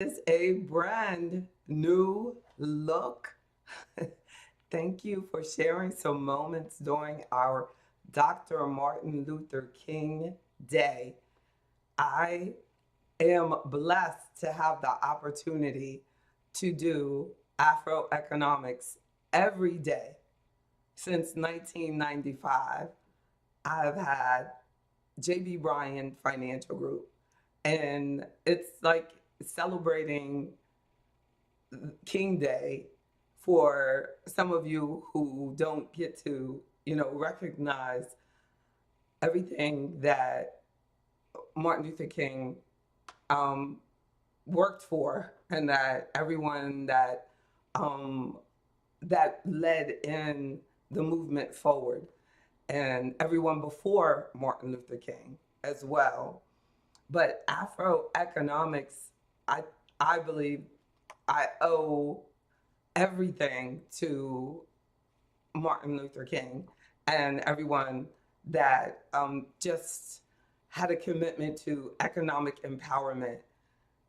Is a brand new look. Thank you for sharing some moments during our Dr. Martin Luther King Day. I am blessed to have the opportunity to do Afroeconomics every day since 1995. I've had JB Bryan Financial Group, and it's like celebrating King Day for some of you who don't get to, recognize everything that Martin Luther King um, worked for, and that everyone um, that led in the movement forward, and everyone before Martin Luther King as well. But Afroeconomics, I I believe I owe everything to Martin Luther King and everyone that just had a commitment to economic empowerment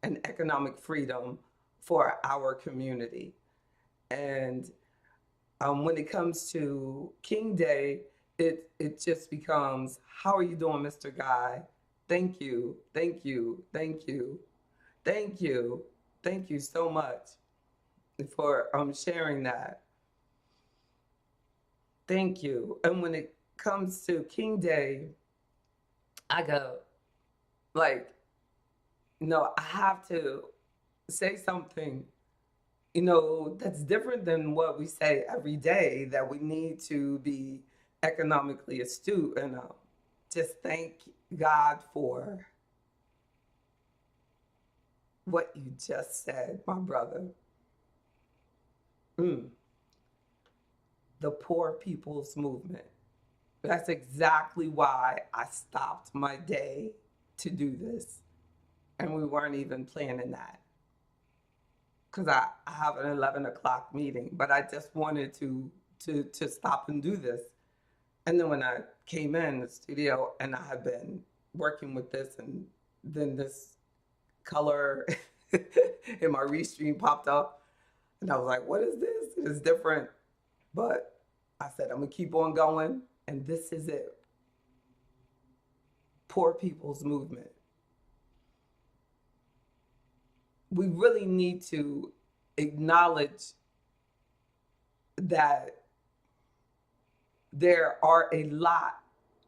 and economic freedom for our community. And when it comes to King Day, it just becomes, how are you doing, Mr. Guy? Thank you, thank you, thank you, thank you, thank you so much for sharing that. Thank you. And when it comes to King Day, I go, like, I have to say something, that's different than what we say every day, that we need to be economically astute. And just thank God for what you just said, my brother. Mm, the poor people's movement. That's exactly why I stopped my day to do this. And we weren't even planning that because I have an 11 o'clock meeting, but I just wanted to stop and do this. And then when I came in the studio and I had been working with this, and then this color in my restream popped up, and I was like, what is this? It is different. But I said, I'm gonna keep on going, and this is it. Poor people's movement. We really need to acknowledge that there are a lot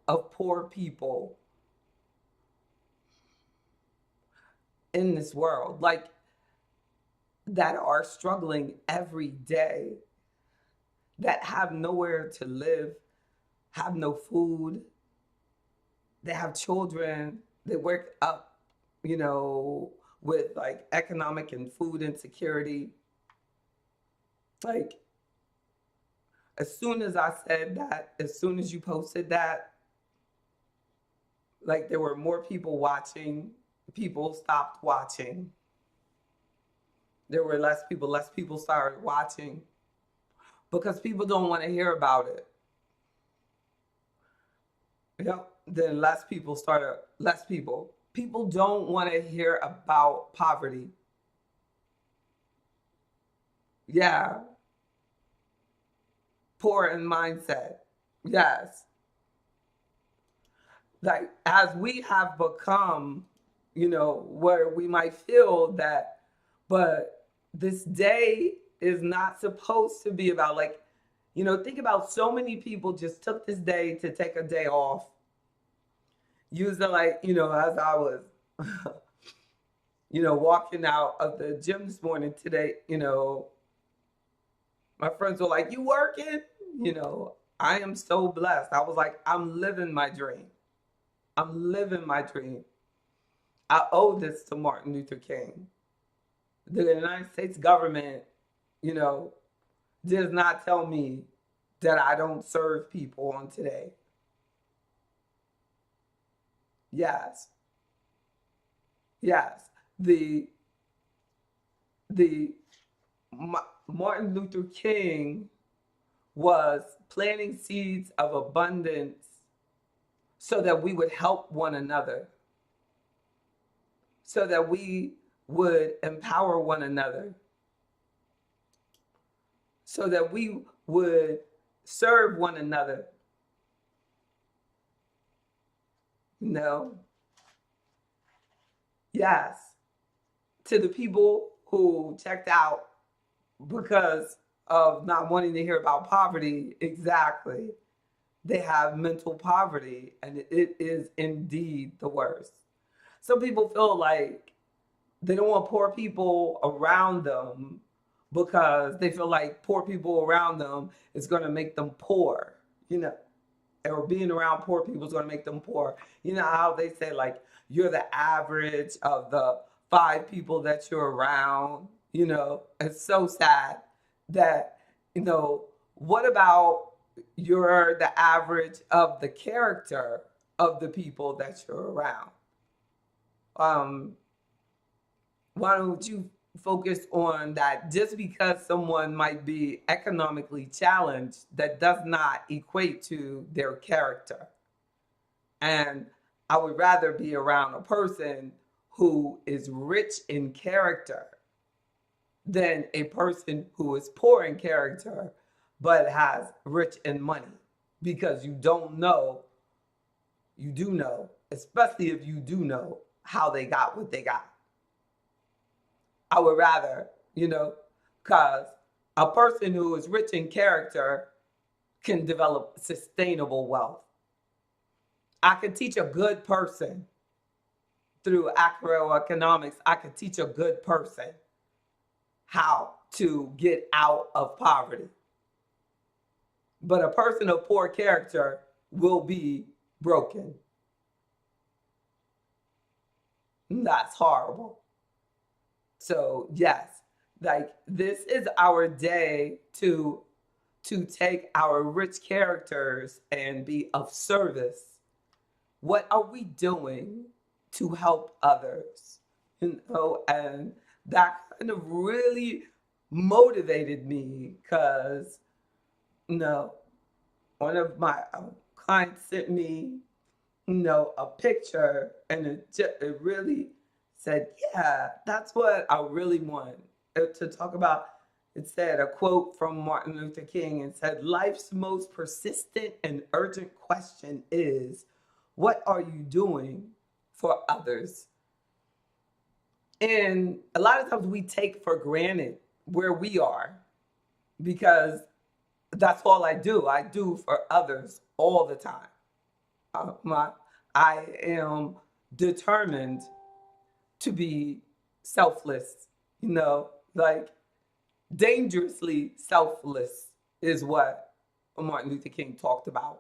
of poor people in this world, like, that are struggling every day, that have nowhere to live, have no food, they have children, they work up, you know, with like economic and food insecurity. Like, as soon as I said that, as soon as you posted that, like, there were more people watching, people stopped watching. There were less people started watching because people don't want to hear about it. Yep. Then less people. People don't want to hear about poverty. Yeah. Poor in mindset. Yes. Like, as we have become, where we might feel that, but this day is not supposed to be about, like, think about, so many people just took this day to take a day off, using, like, as I was, walking out of the gym this morning today, my friends were like, you working? I am so blessed. I was like, I'm living my dream. I'm living my dream. I owe this to Martin Luther King. The United States government, you know, does not tell me that I don't serve people on today. Yes, yes. The the Martin Luther King was planting seeds of abundance so that we would help one another, so that we would empower one another, so that we would serve one another. No. Yes. To the people who checked out because of not wanting to hear about poverty, exactly. They have mental poverty, and it is indeed the worst. Some people feel like they don't want poor people around them because they feel like poor people around them is going to make them poor, you know, or being around poor people is going to make them poor. You know how they say, like, you're the average of the 5 people that you're around, you know? It's so sad that, you know, what about you're the average of the character of the people that you're around? Um, why don't you focus on that? Just because someone might be economically challenged, that does not equate to their character. And I would rather be around a person who is rich in character than a person who is poor in character but has rich in money, because you don't know, you do know, especially if you do know how they got what they got. I would rather, you know, because a person who is rich in character can develop sustainable wealth. I could teach a good person through macroeconomics, I could teach a good person how to get out of poverty. But a person of poor character will be broken. That's horrible. So yes, like, this is our day to take our rich characters and be of service. What are we doing to help others? You know, and that kind of really motivated me, because, you know, one of my clients sent me, you know, a picture, and it really said, yeah, that's what I really want to talk about. It said, a quote from Martin Luther King, and said, life's most persistent and urgent question is, what are you doing for others? And a lot of times we take for granted where we are, because that's all I do. I do for others all the time. I am determined to be selfless, you know, like dangerously selfless is what Martin Luther King talked about.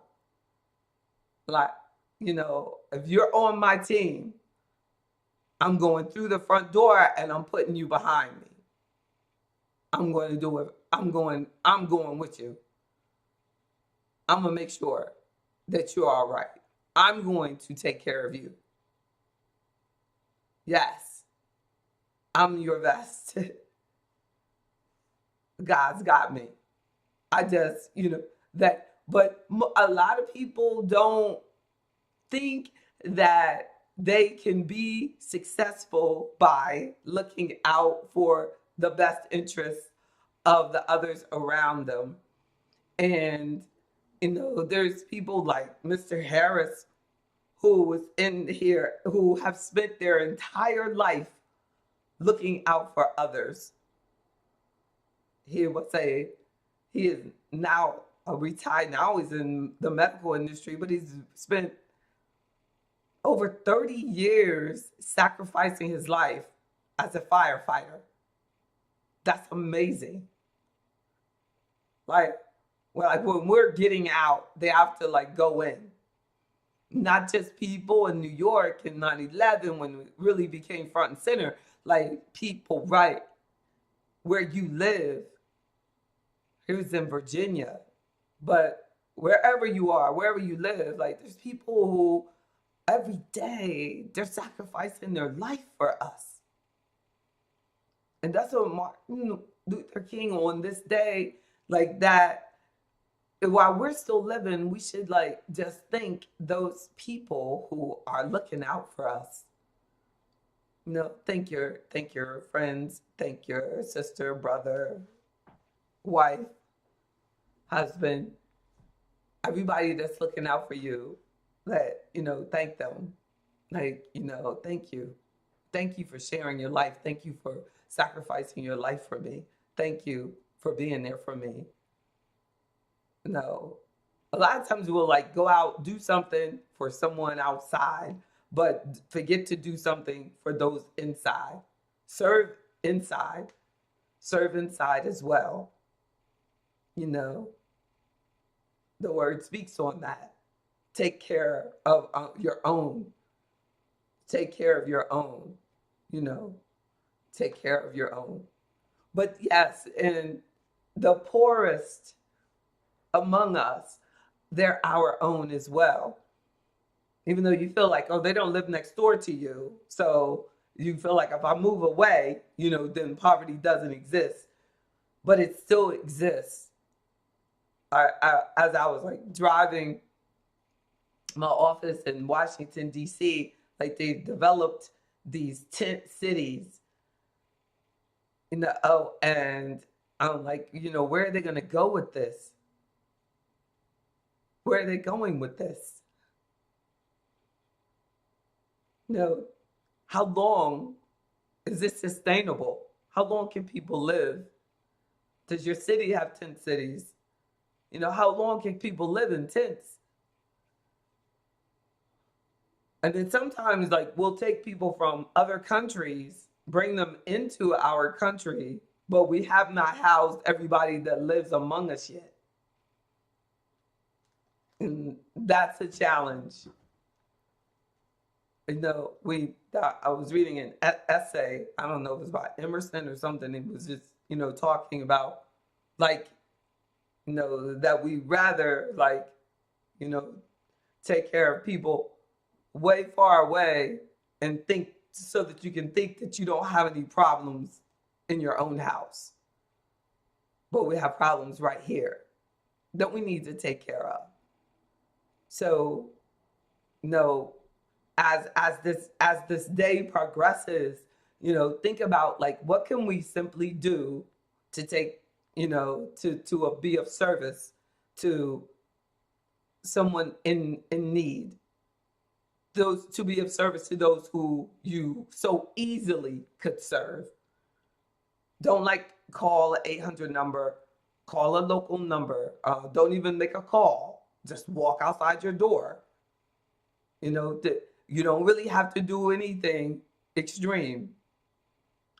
Like, you know, if you're on my team, I'm going through the front door and I'm putting you behind me. I'm going to do it. I'm going with you. I'm going to make sure that you're all right. I'm going to take care of you. Yes, I'm your best. God's got me. I just, you know, that, but a lot of people don't think that they can be successful by looking out for the best interests of the others around them. And, you know, there's people like Mr. Harris, who was in here, who have spent their entire life looking out for others. He would say he is now retired. Now he's in the medical industry, but he's spent over 30 years sacrificing his life as a firefighter. That's amazing. Like, well, like when we're getting out, they have to like go in. Not just people in New York in 9/11 when it really became front and center, like people right where you live. He was in Virginia, but wherever you are, wherever you live, like there's people who every day they're sacrificing their life for us. And that's what Martin Luther King on this day, like that, while we're still living, we should like just thank those people who are looking out for us. Thank your friends, thank your sister, brother, wife, husband, everybody that's looking out for you. Thank them. Thank you. Thank you for sharing your life. Thank you for sacrificing your life for me. Thank you for being there for me. No. A lot of times we'll like go out, do something for someone outside, but forget to do something for those inside. Serve inside, serve inside as well. You know, the word speaks on that. Take care of your own. Take care of your own. You know, take care of your own. But yes, and the poorest among us, they're our own as well. Even though you feel like, oh, they don't live next door to you. So you feel like if I move away, then poverty doesn't exist. But it still exists. As I was like driving my office in Washington, D.C., like they've developed these tent cities, and I'm like, where are they going to go with this? Where are they going with this? How long is this sustainable? How long can people live? Does your city have tent cities? How long can people live in tents? And then sometimes, like, we'll take people from other countries, bring them into our country, but we have not housed everybody that lives among us yet. And that's a challenge. I was reading an essay, I don't know if it was by Emerson or something, it was just, talking about, like, that we rather, like, take care of people way far away and think so that you can think that you don't have any problems in your own house. But we have problems right here that we need to take care of. So, as this day progresses, think about like what can we simply do to take, to be of service to someone in need. To be of service to those who you so easily could serve. Don't like call an 800 number, call a local number. Don't even make a call. Just walk outside your door. You don't really have to do anything extreme.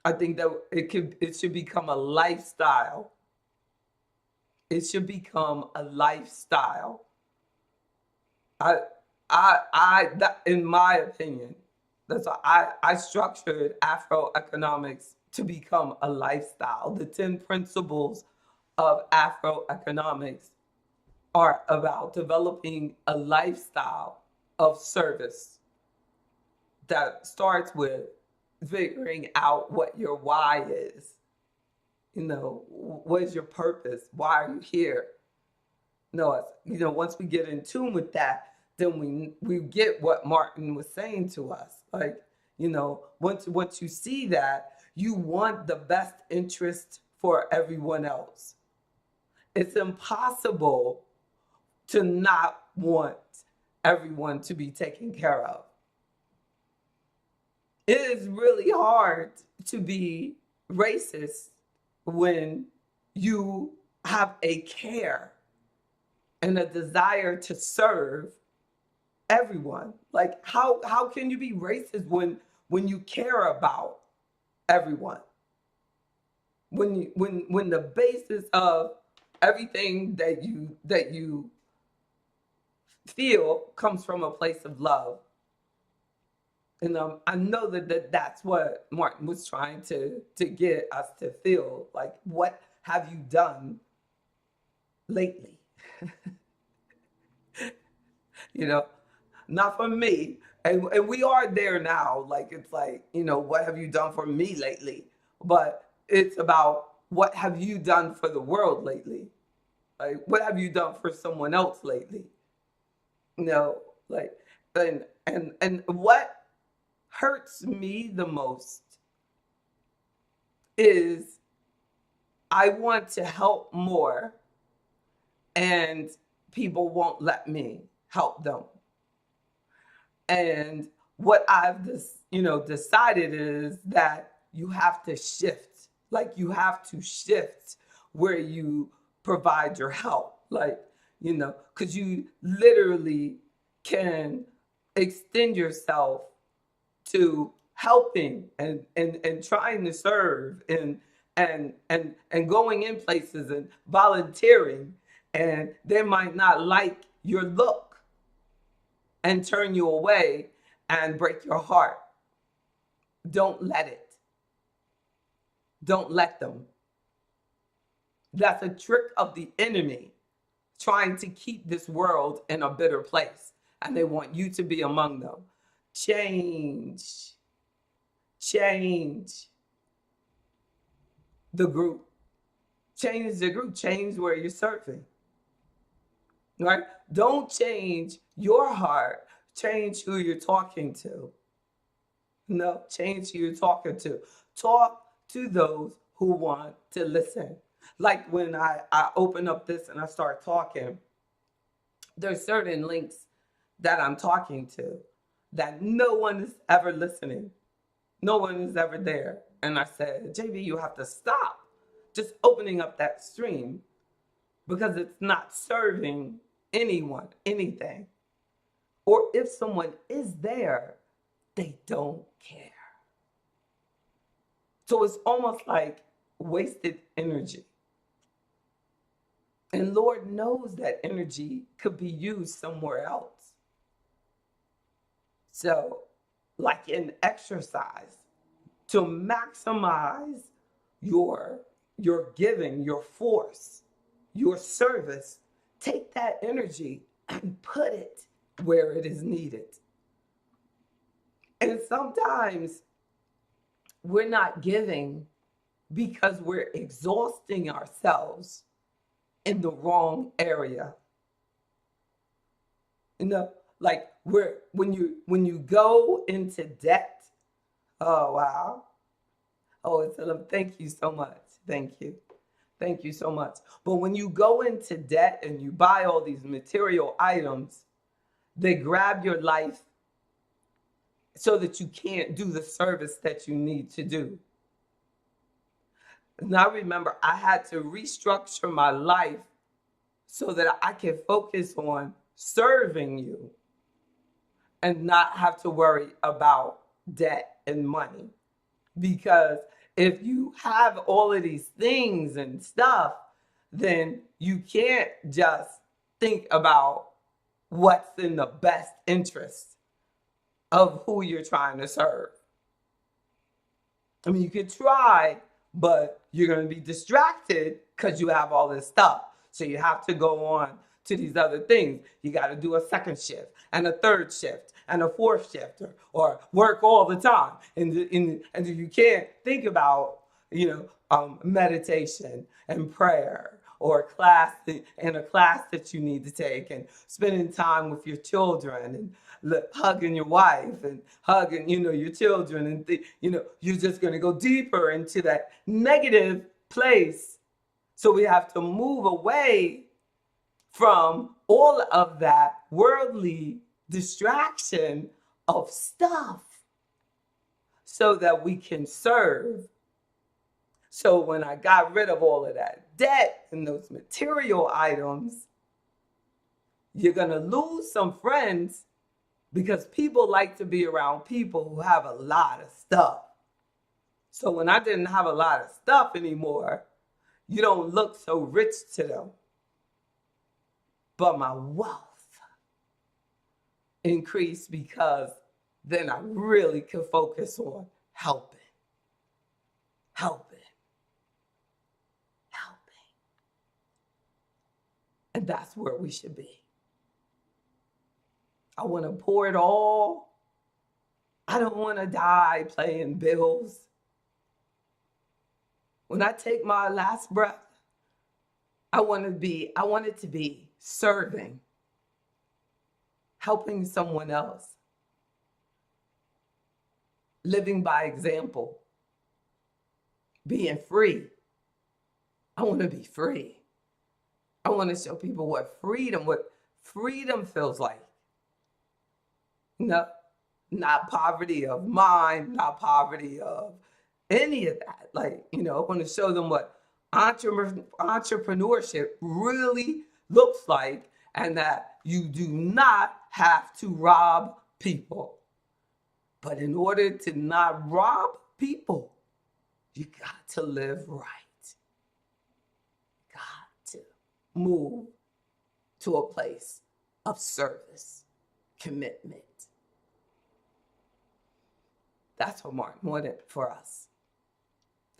I think that it should become a lifestyle. It should become a lifestyle. That, in my opinion, that's why I structured Afro economics to become a lifestyle. The 10 principles of Afro economics are about developing a lifestyle of service that starts with figuring out what your why is. What is your purpose? Why are you here? Once we get in tune with that, then we get what Martin was saying to us. Like, once you see that, you want the best interest for everyone else. It's impossible to not want everyone to be taken care of. It is really hard to be racist when you have a care and a desire to serve everyone. Like how can you be racist when you care about everyone? When the basis of everything that you feel comes from a place of love. And I know that's what Martin was trying to get us to feel. Like, what have you done lately? Not for me. And we are there now. Like, it's like, what have you done for me lately? But it's about what have you done for the world lately? Like, what have you done for someone else lately? Like, and what hurts me the most is I want to help more and people won't let me help them. And what I've decided is that you have to shift. Like you have to shift where you provide your help. Like, because you literally can extend yourself to helping and trying to serve and going in places and volunteering, and they might not like your look and turn you away and break your heart. Don't let it. Don't let them. That's a trick of the enemy, trying to keep this world in a bitter place, and they want you to be among them. Change the group. Change the group. Change where you're serving. Right? Don't change your heart. Change who you're talking to. No, change who you're talking to. Talk to those who want to listen. Like when I open up this and I start talking, there's certain links that I'm talking to that no one is ever listening. No one is ever there. And I said, JB, you have to stop just opening up that stream because it's not serving anyone, anything. Or if someone is there, they don't care. So it's almost like wasted energy. And Lord knows that energy could be used somewhere else. So, like in exercise, to maximize your giving, your force, your service, take that energy and put it where it is needed. And sometimes we're not giving because we're exhausting ourselves in the wrong area. Like when you go into debt. Oh wow. Oh, thank you so much. Thank you so much. But when you go into debt and you buy all these material items, they grab your life so that you can't do the service that you need to do. Now remember, I had to restructure my life so that I can focus on serving you and not have to worry about debt and money. Because if you have all of these things and stuff, then you can't just think about what's in the best interest of who you're trying to serve. I mean, you could try, but you're going to be distracted because you have all this stuff. So you have to go on to these other things. You got to do a second shift and a third shift and a fourth shift, or work all the time. And you can't think about, meditation and prayer, or a class that you need to take, and spending time with your children, and hugging your wife and hugging, your children, and you're just going to go deeper into that negative place. So we have to move away from all of that worldly distraction of stuff so that we can serve. So when I got rid of all of that debt and those material items, you're going to lose some friends because people like to be around people who have a lot of stuff. So when I didn't have a lot of stuff anymore, you don't look so rich to them. But my wealth increased because then I really could focus on helping. And that's where we should be. I want to pour it all. I don't want to die paying bills. When I take my last breath, I want it to be serving, helping someone else. living by example, being free. I want to be free. I want to show people what freedom feels like. No, not poverty of mind, not poverty of any of that. Like, I want to show them what entrepreneurship really looks like, and that you do not have to rob people. But in order to not rob people, you got to live right. Got to move to a place of service, commitment. That's what Martin wanted for us.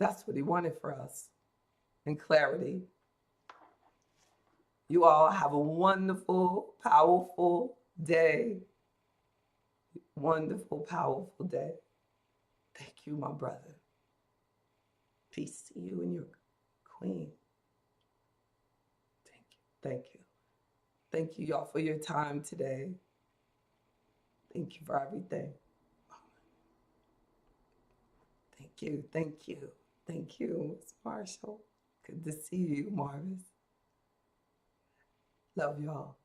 That's what he wanted for us. And clarity. You all have a wonderful, powerful day. Wonderful, powerful day. Thank you, my brother. Peace to you and your queen. Thank you. Thank you. Thank you, y'all, for your time today. Thank you for everything. Thank you. Thank you. Thank you, Ms. Marshall. Good to see you, Marvis. Love y'all.